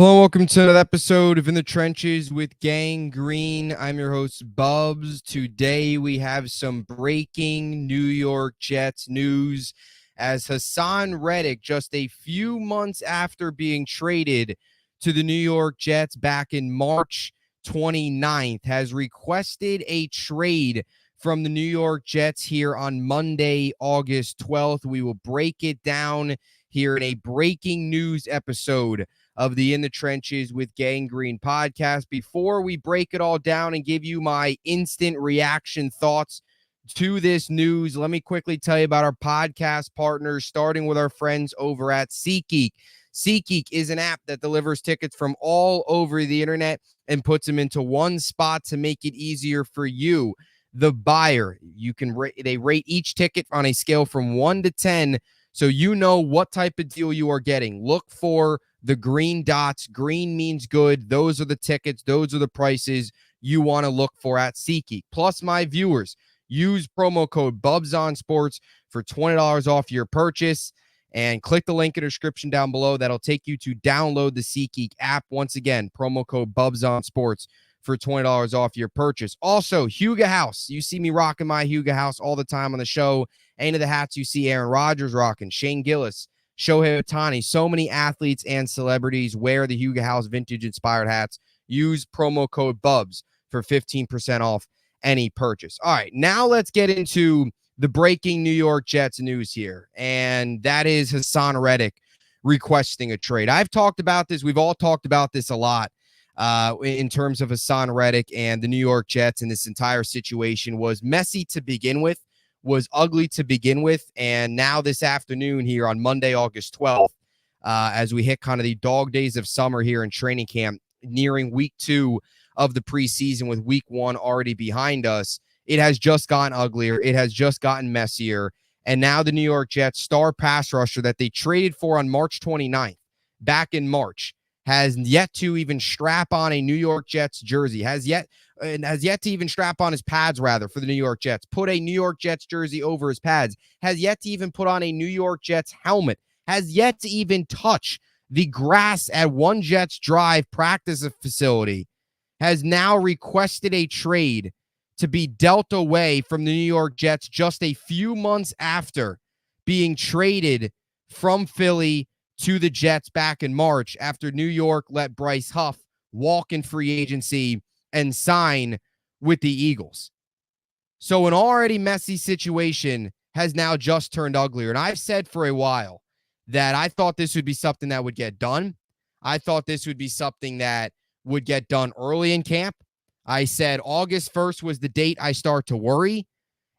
Hello, welcome to another episode of In the Trenches with Gang Green. I'm your host, Bubbs. Today we have some breaking New York Jets news as Haason Reddick, just a few months after being traded to the New York Jets back in March 29th, has requested a trade from the New York Jets here on Monday, August 12th. We will break it down here in a breaking news episode of the In the Trenches with Gang Green podcast. Before we break it all down and give you my instant reaction thoughts to this news, let me quickly tell you about our podcast partners, starting with our friends over at SeatGeek. SeatGeek is an app that delivers tickets from all over the internet and puts them into one spot to make it easier for you, the buyer. They rate each ticket on a scale from 1 to 10, so you know what type of deal you are getting. Look for the green dots. Green means good. Those are the tickets. Those are the prices you want to look for at SeatGeek. Plus, my viewers, use promo code BUBSONSPORTS for $20 off your purchase. And click the link in the description down below. That'll take you to download the SeatGeek app. Once again, promo code BUBSONSPORTS for $20 off your purchase. Also, EDGE House. You see me rocking my EDGE House all the time on the show. Any of the hats you see Aaron Rodgers rocking, Shane Gillis, Shohei Ohtani, so many athletes and celebrities wear the EDGE House vintage-inspired hats. Use promo code BUBS for 15% off any purchase. All right, now let's get into the breaking New York Jets news here, and that is Haason Reddick requesting a trade. I've talked about this. We've all talked about this a lot in terms of Haason Reddick and the New York Jets, and this entire situation was messy to begin with, was ugly to begin with, and now this afternoon here on Monday, August 12th, as we hit kind of the dog days of summer here in training camp, nearing week 2 of the preseason with week 1 already behind us, it has just gotten uglier. It has just gotten messier, and now the New York Jets star pass rusher that they traded for on March 29th, back in March, has yet to even strap on a New York Jets jersey, has yet to even strap on his pads, rather, for the New York Jets, put a New York Jets jersey over his pads, has yet to even put on a New York Jets helmet, has yet to even touch the grass at One Jets Drive practice facility, has now requested a trade to be dealt away from the New York Jets just a few months after being traded from Philly to the Jets back in March, after New York let Bryce Huff walk in free agency and sign with the Eagles. So an already messy situation has now just turned uglier. And I've said for a while that I thought this would be something that would get done. I thought this would be something that would get done early in camp. I said August 1st was the date I start to worry.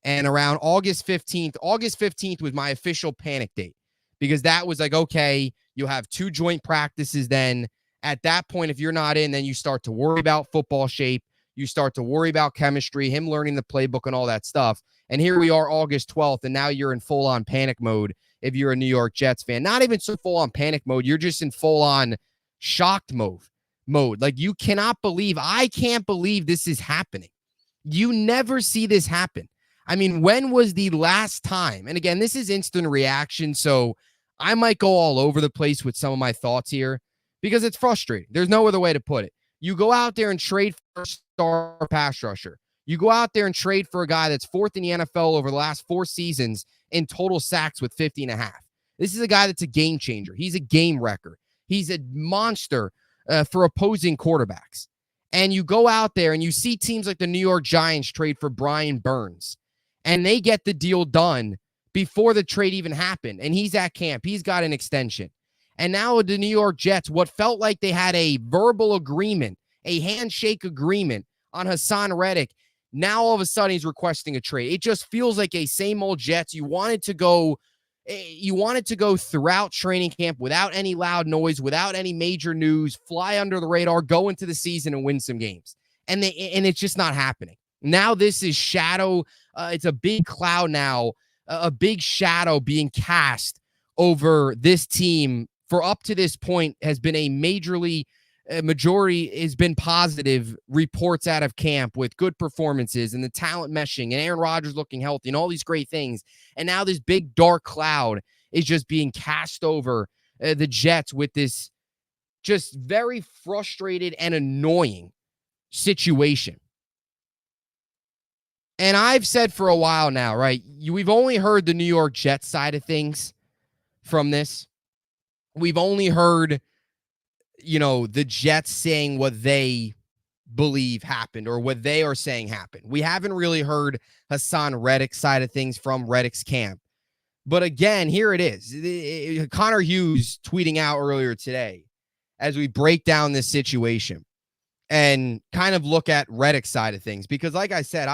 And around August 15th was my official panic date, because that was like, okay, you'll have 2 joint practices then. At that point, if you're not in, then you start to worry about football shape. You start to worry about chemistry, him learning the playbook and all that stuff. And here we are, August 12th, and now you're in full-on panic mode if you're a New York Jets fan. Not even so full-on panic mode. You're just in full-on shocked mode. Like, I can't believe this is happening. You never see this happen. I mean, when was the last time? And again, this is instant reaction, so I might go all over the place with some of my thoughts here, because it's frustrating. There's no other way to put it. You go out there and trade for a star pass rusher. You go out there and trade for a guy that's 4th in the NFL over the last 4 seasons in total sacks with 50.5. This is a guy that's a game changer. He's a game wrecker. He's a monster for opposing quarterbacks. And you go out there and you see teams like the New York Giants trade for Brian Burns, and they get the deal done before the trade even happened. And he's at camp. He's got an extension. And now the New York Jets, what felt like they had a verbal agreement, a handshake agreement on Haason Reddick, now all of a sudden he's requesting a trade. It just feels like a same old Jets. You wanted to go throughout training camp without any loud noise, without any major news, fly under the radar, go into the season and win some games. And it's just not happening. Now this is shadow. It's a big cloud now, a big shadow being cast over this team for up to this point has been a majority has been positive reports out of camp with good performances and the talent meshing and Aaron Rodgers looking healthy and all these great things. And now this big dark cloud is just being cast over the Jets with this just very frustrated and annoying situation. And I've said for a while now, right? We've only heard the New York Jets side of things from this. We've only heard, the Jets saying what they believe happened or what they are saying happened. We haven't really heard Haason Reddick's side of things from Reddick's camp. But again, here it is. Connor Hughes tweeting out earlier today as we break down this situation and kind of look at Reddick's side of things. Because like I said,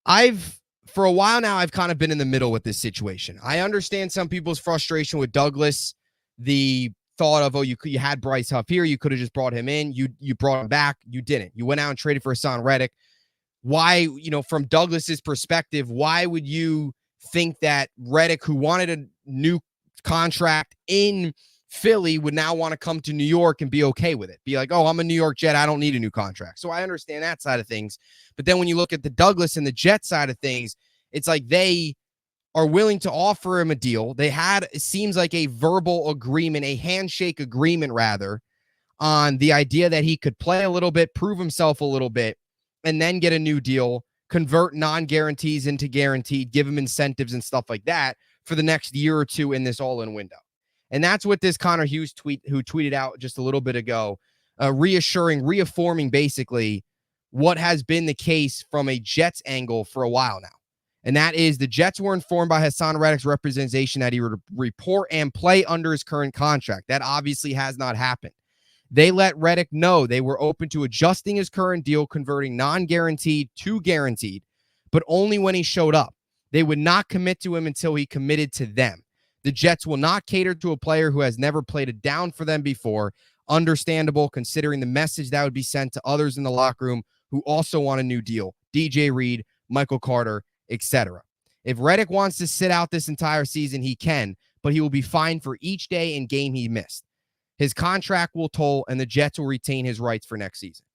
I've for a while now, I've kind of been in the middle with this situation. I understand some people's frustration with Douglas, the thought of, you had Bryce Huff here. You could have just brought him in. You brought him back. You didn't. You went out and traded for Haason Reddick. Why, from Douglas's perspective, why would you think that Reddick, who wanted a new contract in Philly, would now want to come to New York and be okay with it? Be like, oh, I'm a New York Jet. I don't need a new contract. So I understand that side of things. But then when you look at the Douglas and the Jet side of things, it's like they are willing to offer him a deal. They had, it seems like, a verbal agreement, a handshake agreement rather, on the idea that he could play a little bit, prove himself a little bit, and then get a new deal, convert non-guarantees into guaranteed, give him incentives and stuff like that for the next year or two in this all-in window. And that's what this Connor Hughes who tweeted out just a little bit ago, reaffirming basically what has been the case from a Jets angle for a while now. And that is the Jets were informed by Haason Reddick's representation that he would report and play under his current contract. That obviously has not happened. They let Reddick know they were open to adjusting his current deal, converting non-guaranteed to guaranteed, but only when he showed up. They would not commit to him until he committed to them. The Jets will not cater to a player who has never played a down for them before. Understandable, considering the message that would be sent to others in the locker room who also want a new deal. DJ Reed, Michael Carter, etc. If Reddick wants to sit out this entire season, he can, but he will be fined for each day and game he missed. His contract will toll, and the Jets will retain his rights for next season.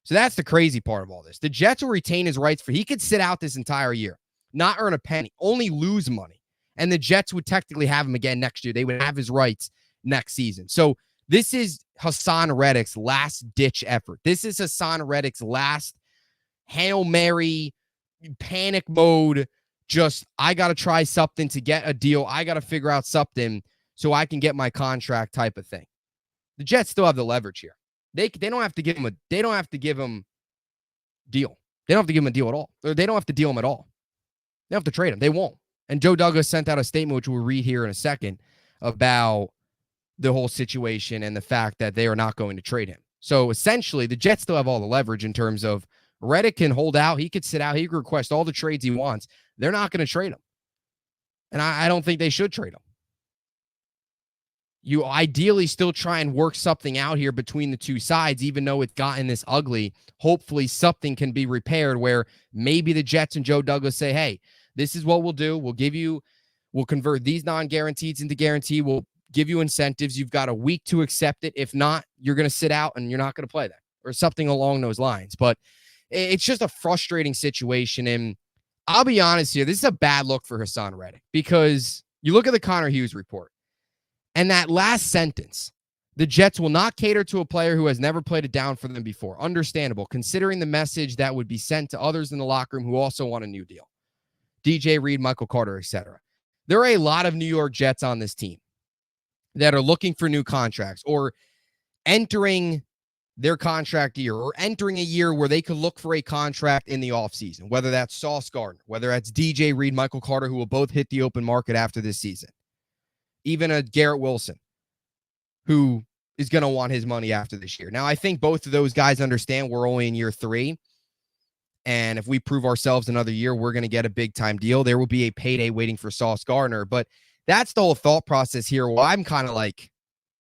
So that's the crazy part of all this. The Jets will retain his rights he could sit out this entire year, not earn a penny, only lose money. And the Jets would technically have him again next year. They would have his rights next season. So this is Haason Reddick's last-ditch effort. This is Haason Reddick's last Hail Mary, panic mode, just, I got to try something to get a deal. I got to figure out something so I can get my contract type of thing. The Jets still have the leverage here. They don't have to give him deal. They don't have to give him a deal at all. Or they don't have to deal him at all. They don't have to trade him. They won't. And Joe Douglas sent out a statement, which we'll read here in a second, about the whole situation and the fact that they are not going to trade him. So essentially, the Jets still have all the leverage in terms of Reddick can hold out. He could sit out. He could request all the trades he wants. They're not going to trade him. And I don't think they should trade him. You ideally still try and work something out here between the two sides, even though it's gotten this ugly. Hopefully something can be repaired where maybe the Jets and Joe Douglas say, hey, this is what we'll do. We'll convert these non-guaranteeds into guarantee. We'll give you incentives. You've got a week to accept it. If not, you're going to sit out and you're not going to play that, or something along those lines. But it's just a frustrating situation. And I'll be honest here, this is a bad look for Haason Reddick, because you look at the Connor Hughes report and that last sentence, the Jets will not cater to a player who has never played it down for them before. Understandable, considering the message that would be sent to others in the locker room who also want a new deal. DJ Reed, Michael Carter, etc. There are a lot of New York Jets on this team that are looking for new contracts or entering their contract year or entering a year where they could look for a contract in the offseason, whether that's Sauce Gardner, whether that's DJ Reed, Michael Carter, who will both hit the open market after this season. Even a Garrett Wilson, who is going to want his money after this year. Now, I think both of those guys understand we're only in year 3. And if we prove ourselves another year, we're going to get a big-time deal. There will be a payday waiting for Sauce Gardner. But that's the whole thought process here. Well, I'm kind of like,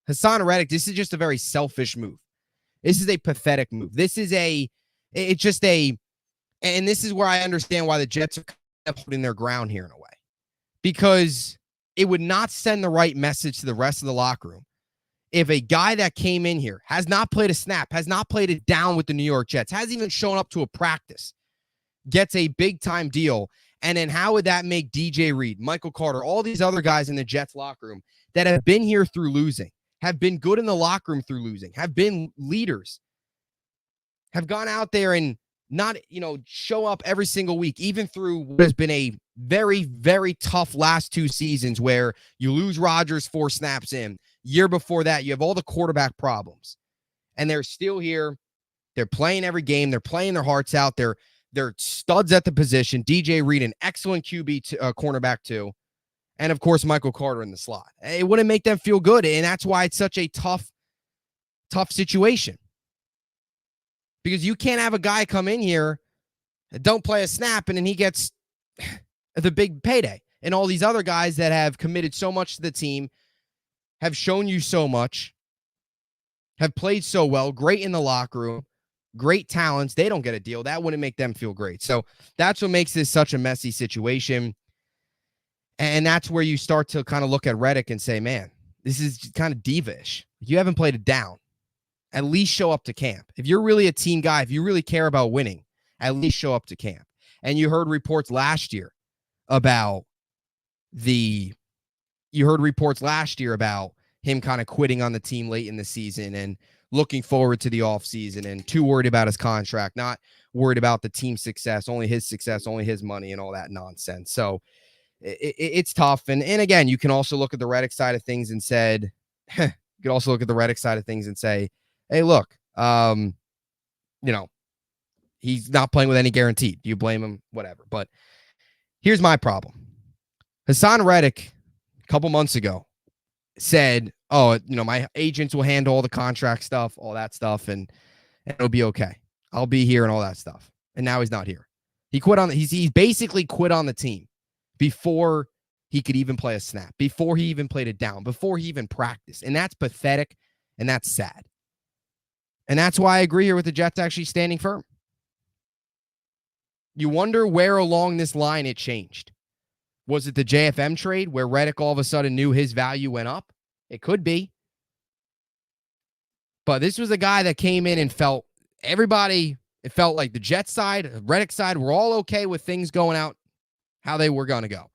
Haason Reddick, this is just a very selfish move. This is a pathetic move. And this is where I understand why the Jets are kind of holding their ground here in a way. Because it would not send the right message to the rest of the locker room if a guy that came in here has not played a snap, has not played it down with the New York Jets, hasn't even shown up to a practice, gets a big-time deal. And then how would that make DJ Reed, Michael Carter, all these other guys in the Jets locker room that have been here through losing? have been good in the locker room through losing, have been leaders, have gone out there and not, show up every single week, even through what has been a very, very tough last 2 seasons where you lose Rodgers 4 snaps in. Year before that, you have all the quarterback problems. And they're still here. They're playing every game. They're playing their hearts out. They're studs at the position. DJ Reed, an excellent QB cornerback too. And, of course, Michael Carter in the slot. It wouldn't make them feel good, and that's why it's such a tough situation. Because you can't have a guy come in here and don't play a snap, and then he gets the big payday. And all these other guys that have committed so much to the team, have shown you so much, have played so well, great in the locker room, great talents, they don't get a deal. That wouldn't make them feel great. So that's what makes this such a messy situation. And that's where you start to kind of look at Reddick and say, man, this is kind of diva-ish. You haven't played it down. At least show up to camp. If you're really a team guy, if you really care about winning, at least show up to camp. And you heard reports last year about him kind of quitting on the team late in the season and looking forward to the offseason and too worried about his contract, not worried about the team's success, only his money and all that nonsense. So it's tough. And again, you can also look at the Reddick side of things and say, hey, look, he's not playing with any guarantee. Do you blame him? Whatever. But here's my problem. Haason Reddick, a couple months ago, said, my agents will handle all the contract stuff, all that stuff, and it'll be okay. I'll be here and all that stuff. And now he's not here. He quit he's basically quit on the team before he could even play a snap, before he even played it down, before he even practiced. And that's pathetic, and that's sad. And that's why I agree here with the Jets actually standing firm. You wonder where along this line it changed. Was it the JFM trade where Reddick all of a sudden knew his value went up? It could be. But this was a guy that came in and felt like the Jets side, Reddick side, were all okay with things going out how they were going to go.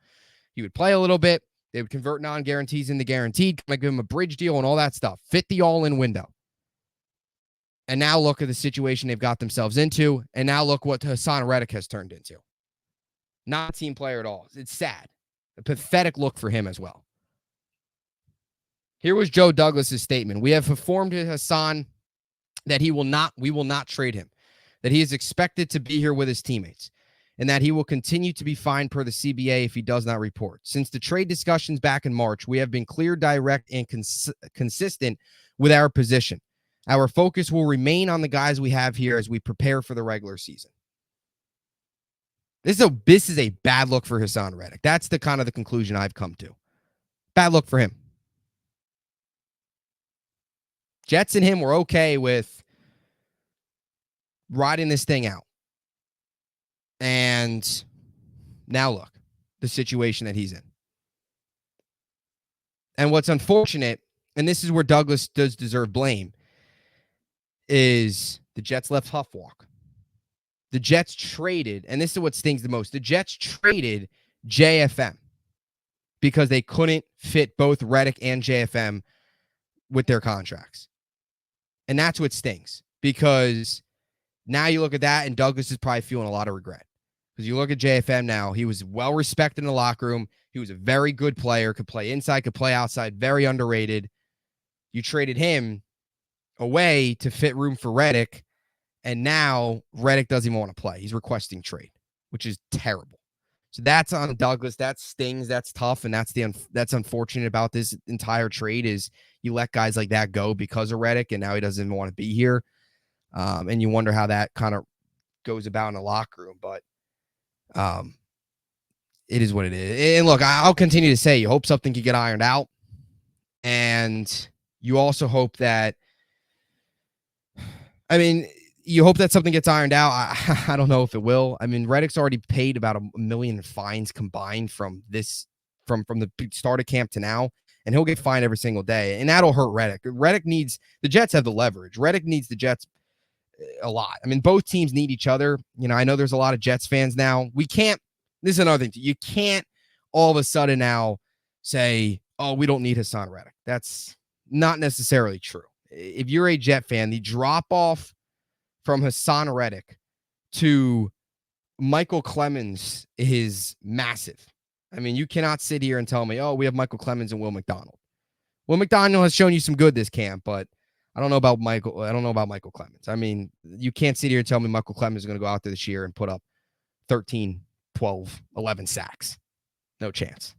He would play a little bit. They would convert non-guarantees into guaranteed, give him a bridge deal and all that stuff. Fit the all-in window. And now look at the situation they've got themselves into. And now look what Haason Reddick has turned into. Not a team player at all. It's sad. A pathetic look for him as well. Here was Joe Douglas's statement. We have informed Haason that we will not trade him, that he is expected to be here with his teammates, and that he will continue to be fined per the CBA if he does not report. Since the trade discussions back in March, we have been clear, direct, and consistent with our position. Our focus will remain on the guys we have here as we prepare for the regular season. This is a bad look for Haason Reddick. That's the kind of the conclusion I've come to. Bad look for him. Jets and him were okay with riding this thing out. And now look, the situation that he's in. And what's unfortunate, and this is where Douglas does deserve blame, is the Jets let Huff walk. The Jets traded, and this is what stings the most, the Jets traded JFM because they couldn't fit both Reddick and JFM with their contracts. And that's what stings, because now you look at that, and Douglas is probably feeling a lot of regret. Because you look at JFM now, he was well-respected in the locker room. He was a very good player, could play inside, could play outside, very underrated. You traded him away to fit room for Reddick, and now Reddick doesn't even want to play. He's requesting trade, which is terrible. So that's on Douglas. That stings. That's tough, and that's unfortunate about this entire trade is you let guys like that go because of Reddick, and now he doesn't even want to be here. And you wonder how that kind of goes about in the locker room, but it is what it is. And look, I'll continue to say you hope something could get ironed out, and you also hope that, you hope that something gets ironed out. I don't know if it will. Reddick's already paid about $1 million in fines combined from the start of camp to now, and he'll get fined every single day, and that'll hurt Reddick. The Jets have the leverage. Reddick needs the Jets a lot. Both teams need each other. I know there's a lot of Jets fans now. This is another thing. You can't all of a sudden now say, oh, we don't need Haason Reddick. That's not necessarily true. If you're a Jet fan, the drop off from Haason Reddick to Michael Clemens is massive. I mean, you cannot sit here and tell me, oh, we have Michael Clemens and Will McDonald. Will McDonald has shown you some good this camp, but I don't know about Michael. I don't know about Michael Clemens. I mean, you can't sit here and tell me Michael Clemens is going to go out there this year and put up 13, 12, 11 sacks. No chance.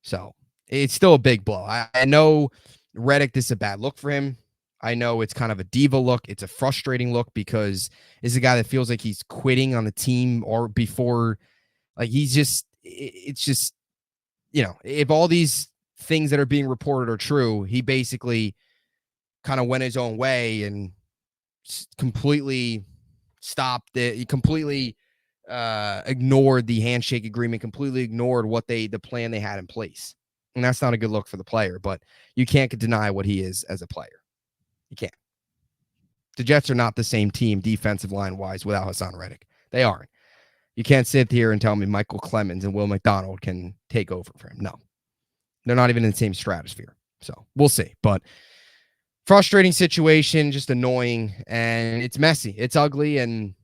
So it's still a big blow. I know Reddick, this is a bad look for him. I know it's kind of a diva look. It's a frustrating look because it's a guy that feels like he's quitting on the team or before. Like it's just, if all these things that are being reported are true, he basically kind of went his own way and completely stopped it. He completely ignored the handshake agreement, completely ignored the plan they had in place. And that's not a good look for the player, but you can't deny what he is as a player. You can't. The Jets are not the same team defensive line wise without Haason Reddick. They aren't. You can't sit here and tell me Michael Clemens and Will McDonald can take over for him. No, they're not even in the same stratosphere. So we'll see. But frustrating situation, just annoying, and it's messy. It's ugly, and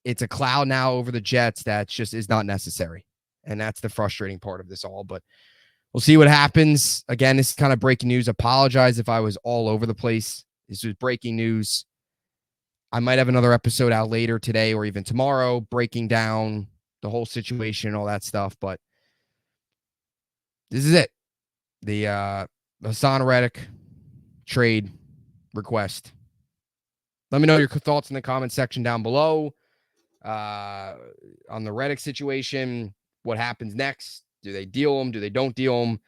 it's a cloud now over the Jets that just is not necessary. And that's the frustrating part of this all. But we'll see what happens. Again, this is kind of breaking news. Apologize if I was all over the place. This was breaking news. I might have another episode out later today or even tomorrow breaking down the whole situation and all that stuff. But this is it. The Haason Reddick trade request. Let me know your thoughts in the comment section down below on the Reddick situation. What happens next? Do they deal him? Do they don't deal him?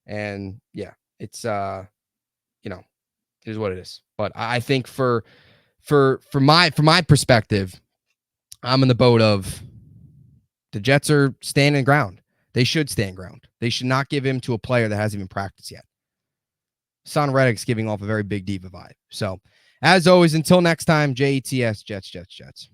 And yeah, it's it is what it is. But I think for my perspective, I'm in the boat of the Jets are standing ground. They should stand ground. They should not give him to a player that hasn't even practiced yet. Haason Reddick's giving off a very big diva vibe. So, as always, until next time, JETS, Jets, Jets, Jets.